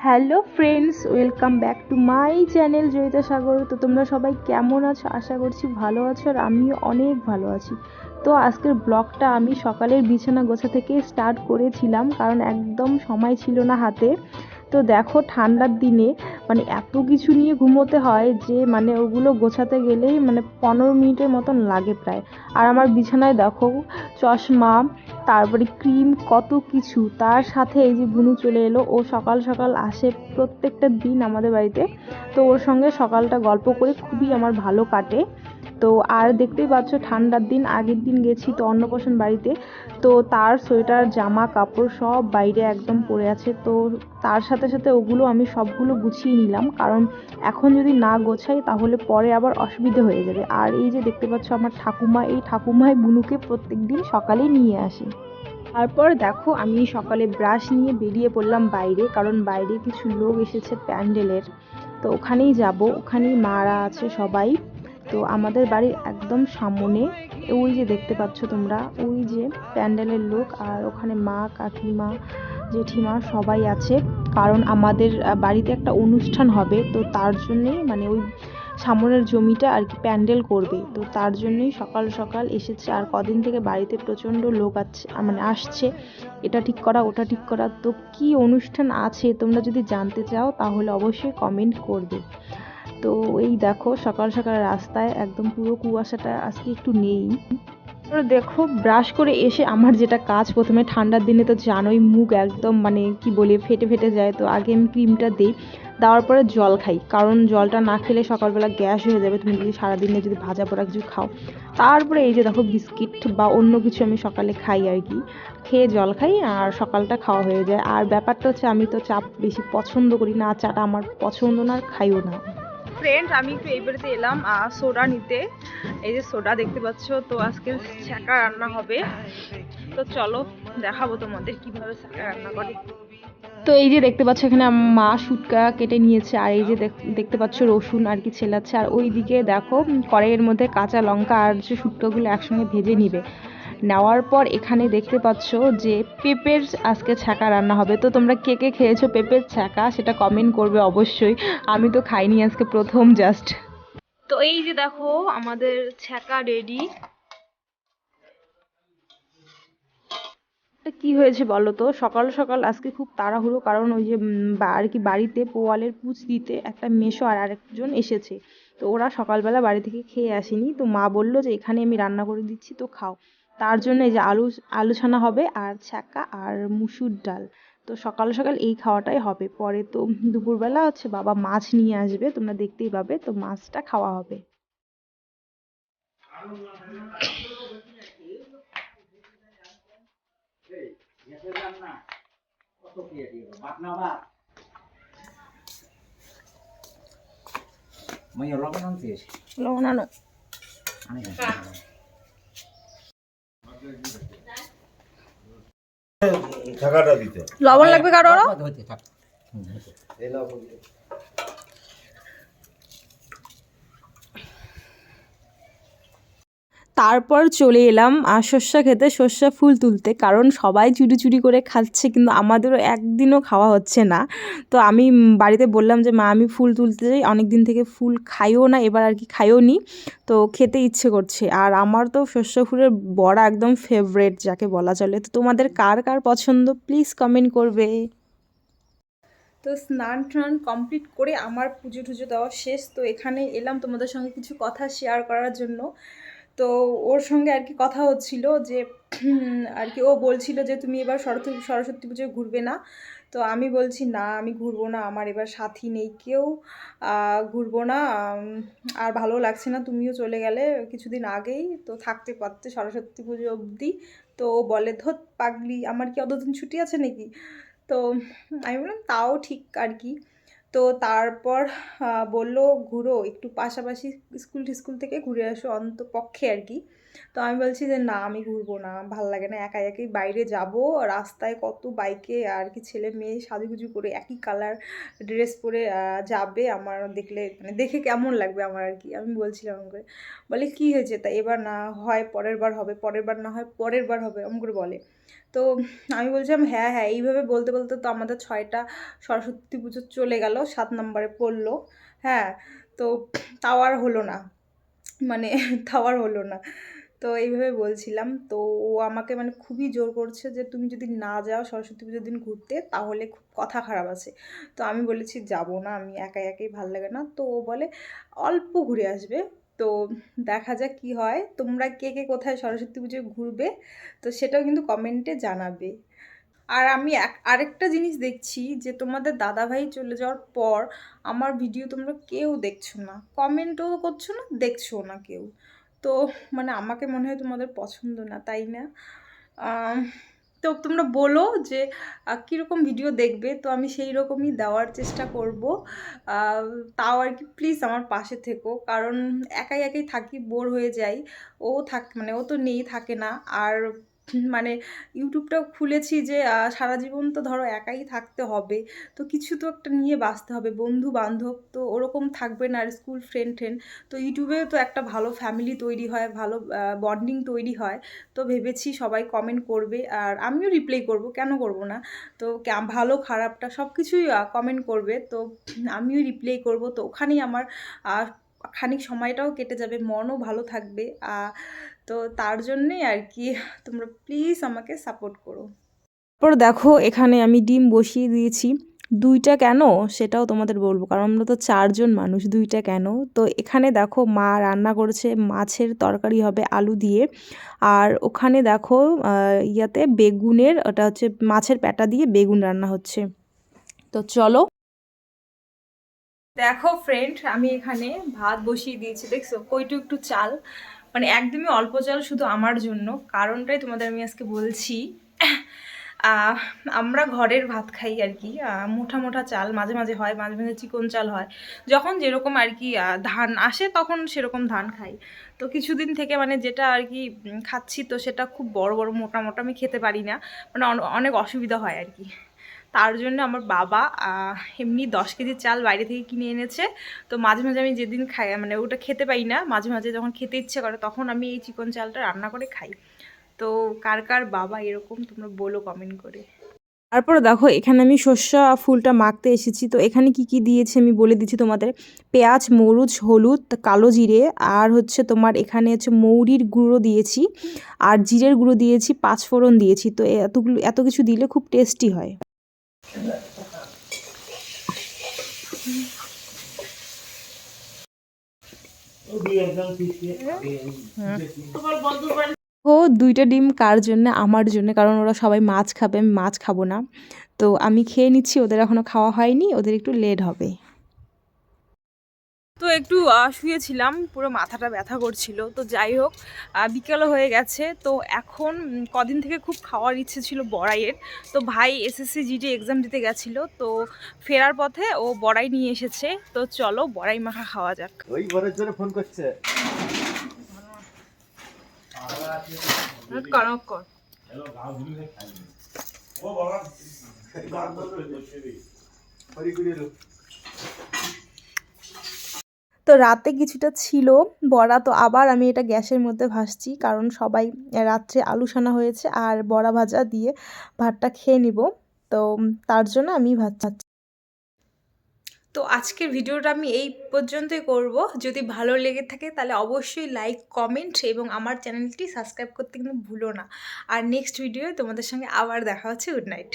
Hello friends, welcome back to my channel Joyita Sagar. তো তোমরা সবাই কেমন আছো? আশা করছি ভালো আছো, আর আমিও অনেক ভালো আছি। তো আজকের ব্লগটা আমি সকালের বিছানা গোছা থেকে স্টার্ট করেছিলাম, কারণ একদম সময় ছিল না হাতে। তো দেখো, ঠান্ডার দিনে মানে এত কিছু নিয়ে ঘুমোতে হয় যে মানে ওগুলো গোছাতে গেলেই মানে 15 মিনিটের মতন লাগে প্রায়। আর আমার বিছানায় দেখো, চশমা, তারপরে ক্রিম, কত কিছু। তার সাথে এই যে বুনু চলে এলো, ও সকাল সকাল আসে প্রত্যেকটা দিন আমাদের বাড়িতে। তো ওর সঙ্গে সকালটা গল্প করে খুবই আমার ভালো কাটে। তো আর দেখতেই পাচ্ছ, ঠান্ডার দিন, আগের দিন গেছি তো অন্নপ্রাশন বাড়িতে। তো তার সোয়েটার, জামা কাপড় সব বাইরে একদম পড়ে আছে। তো তার সাথে সাথে ওগুলো আমি সবগুলো গুছিয়ে নিলাম, কারণ এখন যদি না গোছাই তাহলে পরে আবার অসুবিধা হয়ে যাবে। আর এই যে দেখতে পাচ্ছ আমার ঠাকুমা, এই ঠাকুমাই বুনুকে প্রত্যেক দিন সকালে নিয়ে আসে। তারপর দেখো, আমি সকালে ব্রাশ নিয়ে বেরিয়ে পড়লাম বাইরে, কারণ বাইরে কিছু লোক এসেছে প্যান্ডেলের। তো ওখানেই যাব, ওখানেই মারা আছে সবাই। তো আমাদের বাড়ির একদম সামনে ওই যে দেখতে পাচ্ছ তোমরা, ওই যে প্যান্ডেলের লোক, আর ওখানে মা, কাকিমা, জেঠিমা সবাই আছে। কারণ আমাদের বাড়িতে একটা অনুষ্ঠান হবে, তো তার জন্যেই মানে ওই সামনের জমিটা আর কি প্যান্ডেল করবে। তো তার জন্যই সকাল সকাল এসেছে। আর কদিন থেকে বাড়িতে প্রচণ্ড লোক আছে, মানে আসছে, এটা ঠিক করা ওটা ঠিক করা। তো কি অনুষ্ঠান আছে তোমরা যদি জানতে চাও তাহলে অবশ্যই কমেন্ট করবে। তো এই দেখো, সকাল সকাল রাস্তায় একদম পুরো কুয়াশাটা আজকে একটু নেই। তো দেখো, ব্রাশ করে এসে আমার যেটা কাজ, প্রথমে ঠান্ডার দিনে তো জানোই মুখ একদম মানে কি বলে ফেটে ফেটে যায়। তো আগে আমি ক্রিমটা দিই, দেওয়ার পরে জল খাই, কারণ জলটা না খেলে সকালবেলা গ্যাস হয়ে যাবে তুমি যদি সারাদিনে যদি ভাজা পোড়া কিছু খাও। তারপরে এই যে দেখো, বিস্কিট বা অন্য কিছু আমি সকালে খাই আর কি, খেয়ে জল খাই আর সকালটা খাওয়া হয়ে যায়। আর ব্যাপারটা হচ্ছে, আমি তো চা বেশি পছন্দ করি না, চাটা আমার পছন্দ না, আর খাইও না। ফ্রেন্ড, আমি একটু এই বাড়িতে এলাম সোডা নিতে। এই যে সোডা দেখতে পাচ্ছ, তো আজকে ছ্যাঁকা রান্না হবে। তো চলো দেখাবো তোমাদের কিভাবে ছ্যাঁকা রান্না করে। তো এই যে দেখতে পাচ্ছ, এখানে মা শুটকা কেটে নিয়েছে, আর এই যে দেখতে পাচ্ছ রসুন আর কি ছেলাচ্ছে। আর ওই দিকে দেখো, কড়াইয়ের মধ্যে কাঁচা লঙ্কা আর যে শুটকাগুলো একসঙ্গে ভেজে নিবে। নেওয়ার পর এখানে দেখতে পাচ্ছ যে পেঁপের আজকে ছ্যাঁকা রান্না হবে। তো তোমরা কে কে খেয়েছো পেঁপের ছ্যাঁকা সেটা কমেন্ট করবে অবশ্যই। আমি তো খাইনি, আজকে প্রথম জাস্ট। তো এই যে দেখো, আমাদের ছ্যাঁকা রেডি। কি হয়েছে বলো তো, সকাল সকাল আজকে খুব তাড়াহুড়ো, কারণ ওই যে আর কি বাড়িতে পোয়ালের পুচ দিতে একটা মেসো আর আরেকজন এসেছে। তো ওরা সকালবেলা বাড়ি থেকে খেয়ে আসেনি, তো মা বললো যে এখানে আমি রান্না করে দিচ্ছি, তো খাও। তার জন্য এই যে আলু আলু ছানা হবে, আর ছ্যাঁকা আর মুসুর ডাল। তো সকাল সকাল এই খাওয়াটাই হবে। পরে তো দুপুরবেলা হচ্ছে বাবা মাছ নিয়ে আসবে, তোমরা দেখতেই পাবে, তো মাছটা খাওয়া হবে। লবণ আনো। টাকাটা দিতে লবণ লাগবে কারো? এই নাও। তারপর চলে এলাম সর্ষা খেতে, সর্ষা ফুল তুলতে, কারণ সবাই চুরি চুরি করে খাচ্ছে কিন্তু আমাদেরও একদিনও খাওয়া হচ্ছে না। তো আমি বাড়িতে বললাম যে মা, আমি ফুল তুলতে যাই, অনেক দিন থেকে ফুল খাইও না, এবার আর কি খাইও নি, তো খেতে ইচ্ছে করছে। আর আমার তো সর্ষা ফুলের বড়া একদম ফেভারেট যাকে বলা চলে। তো তোমাদের কার কার পছন্দ প্লিজ কমেন্ট করবে। তো স্নান টান কমপ্লিট করে আমার পুজো টুজো দেওয়া শেষ। তো এখানে এলাম তোমাদের সঙ্গে কিছু কথা শেয়ার করার জন্য। তো ওর সঙ্গে আর কি কথা হচ্ছিল যে আর কি ও বলছিল যে তুমি এবার সরস্বতী পুজোয় ঘুরবে না। তো আমি বলছি না, আমি ঘুরবো না, আমার এবার সাথী নেই কেউ, ঘুরবো না। আর ভালো লাগছে না, তুমিও চলে গেলে কিছুদিন আগেই, তো থাকতে পারতে সরস্বতী পুজো অবধি। তো ও বলে, ধত পাগলি, আমার কি অতদিন ছুটি আছে নাকি? তো আমি বললাম তাও ঠিক আর কি। তো তারপর বলল, ঘুরো একটু, পাশাপাশি স্কুল টিস্কুল থেকে ঘুরে আসো অন্তত পক্ষে আর কি। তো আমি বলছি যে না আমি ঘুরবো না, ভাল লাগে না, একা একাই বাইরে যাব, রাস্তায় কত বাইকে আর কি ছেলে মেয়ে সাজুগুজু করে একই কালার ড্রেস পরে যাবে, আমার দেখলে মানে দেখে কেমন লাগবে আমার আর কি। আমি বলছিলাম এরকম করে, বলে কি হয়েছে তা এবার না হয় পরের বার হবে, পরের বার না হয় পরের বার হবে, এরকম করে বলে। তো আমি বলছিলাম হ্যাঁ হ্যাঁ, এইভাবে বলতে বলতে তো আমাদের 6টা সরস্বতী পুজো চলে গেল, 7 নম্বরে পড়লো। হ্যাঁ, তো তাও আর হলো না, মানে তাও আর হলো না। তো এইভাবে বলছিলাম, তো ও আমাকে মানে খুবই জোর করছে যে তুমি যদি না যাও সরস্বতী পুজোর দিন ঘুরতে তাহলে খুব কথা খারাপ আছে। তো আমি বলেছি যাব না, আমি একাই একাই ভাল লাগে না। তো ও বলে অল্প ঘুরে আসবে, তো দেখা যাক কি হয়। তোমরা কে কে কোথায় সরস্বতী পুজোয় ঘুরবে তো সেটাও কিন্তু কমেন্টে জানাবে। আর আমি আরেকটা জিনিস দেখছি যে তোমাদের দাদাভাই চলে যাওয়ার পর আমার ভিডিও তোমরা কেউ দেখছো না, কমেন্টও করছো না, দেখছো না কেউ। তো মানে আমাকে মনে হয় তোমাদের পছন্দ না, তাই না? আম, তো তোমরা বলো যে কীরকম ভিডিও দেখবে, তো আমি সেই রকমই দেওয়ার চেষ্টা করব। আহ, তাও আর কি প্লিজ আমার পাশে থেকো, কারণ একাই একাই থাকি, বোর হয়ে যাই। ও মানে ও তো নেই, থাকে না। আর মানে ইউটিউবটা খুলেছি যে সারা জীবন তো ধরো একাই থাকতে হবে, তো কিছু তো একটা নিয়ে বাঁচতে হবে, বন্ধু বান্ধব তো ওরকম থাকবে না, আর স্কুল ফ্রেন্ড তো ইউটিউবেও তো একটা ভালো ফ্যামিলি তৈরি হয়, ভালো বন্ডিং তৈরি হয়। তো ভেবেছি সবাই কমেন্ট করবে আর আমিও রিপ্লাই করব, কেন করব না। তো ভালো খারাপটা সব কিছুই কমেন্ট করবে, তো আমিও রিপ্লাই করব। তো ওখানেই আমার খানিক সময়টাও কেটে যাবে, মনও ভালো থাকবে। তো তার জন্যেই আর কি তোমরা প্লিজ আমাকে সাপোর্ট করো। তারপর দেখো এখানে আমি ডিম বসিয়ে দিয়েছি, 2টা কেন সেটাও তোমাদের বলবো, কারণ আমরা তো 4জন মানুষ, 2টা কেন। তো এখানে দেখো মা রান্না করেছে, মাছের তরকারি হবে আলু দিয়ে। আর ওখানে দেখো ইয়াতে বেগুনের, ওটা হচ্ছে মাছের প্যাটা দিয়ে বেগুন রান্না হচ্ছে। তো চলো দেখো ফ্রেন্ড, আমি এখানে ভাত বসিয়ে দিয়েছি, দেখছো কইটু একটু চাল, মানে একদমই অল্প চাল, শুধু আমার জন্য। কারণটাই তোমাদের আমি আজকে বলছি। আমরা ঘরের ভাত খাই আর কি, মোটা মোটা চাল মাঝে মাঝে হয়, মাঝে মাঝে চিকন চাল হয়, যখন যেরকম আর কি ধান আসে তখন সেরকম ধান খাই। তো কিছুদিন থেকে মানে যেটা আর কি খাচ্ছি, তো সেটা খুব বড় বড় মোটা মোটা আমি খেতে পারি না, মানে অনেক অসুবিধা হয় আর কি। তার জন্য আমার বাবা এমনি 10 কেজি চাল বাইরে থেকে কিনে এনেছে। তো মাঝে মাঝে আমি যেদিন খাই মানে ওটা খেতে পাই না, মাঝে মাঝে যখন খেতে ইচ্ছে করে তখন আমি এই চিকন চালটা রান্না করে খাই। তো কার কার বাবা এরকম তোমরা বলো কমেন্ট করে। তারপরে দেখো এখানে আমি সর্ষা ফুলটা মাখতে এসেছি, তো এখানে কি কি দিয়েছি আমি বলে দিচ্ছি তোমাদের। পেঁয়াজ, মরিচ, হলুদ, কালো জিরে, আর হচ্ছে তোমার এখানে হচ্ছে মৌরির গুঁড়ো দিয়েছি, আর জিরের গুঁড়ো দিয়েছি, 5 ফোড়ন দিয়েছি। তো এত কিছু দিলে খুব টেস্টি হয়। ও 2টা ডিম কার জন্য? আমার জন্য, কারণ ওরা সবাই মাছ খাবে, আমি মাছ খাবো না। তো আমি খেয়ে নিচ্ছি, ওদের এখনও খাওয়া হয়নি, ওদের একটু লেট হবে। তো একটু শুয়েছিলাম, পুরো মাথাটা ব্যথা করছিল। তো যাই হোক বিকেলও হয়ে গেছে। তো এখন কদিন থেকে খুব খাওয়ার ইচ্ছে ছিল বড়াইয়ের। তো ভাই এসএসসি জিডি এক্সাম দিতে গেছিলো, তো ফেরার পথে ও বড়াই নিয়ে এসেছে। তো চলো বড়াই মাখা খাওয়া যাক। ওই বরের জন্য ফোন করছে। তো রাতে কিছুটা ছিল বড়া, তো আবার আমি এটা গ্যাসের মধ্যে ভাজছি, কারণ সবাই রাত্রে আলু সানা হয়েছে আর বড়া ভাজা দিয়ে ভাতটা খেয়ে নিব। তো তার জন্য আমি ভাজছি। তো আজকের ভিডিওটা আমি এই পর্যন্তই করব। যদি ভালো লেগে থাকে তাহলে অবশ্যই লাইক, কমেন্ট এবং আমার চ্যানেলটি সাবস্ক্রাইব করতে কিন্তু ভুলো না। আর নেক্সট ভিডিওয়ে তোমাদের সঙ্গে আবার দেখা হচ্ছে। Good night.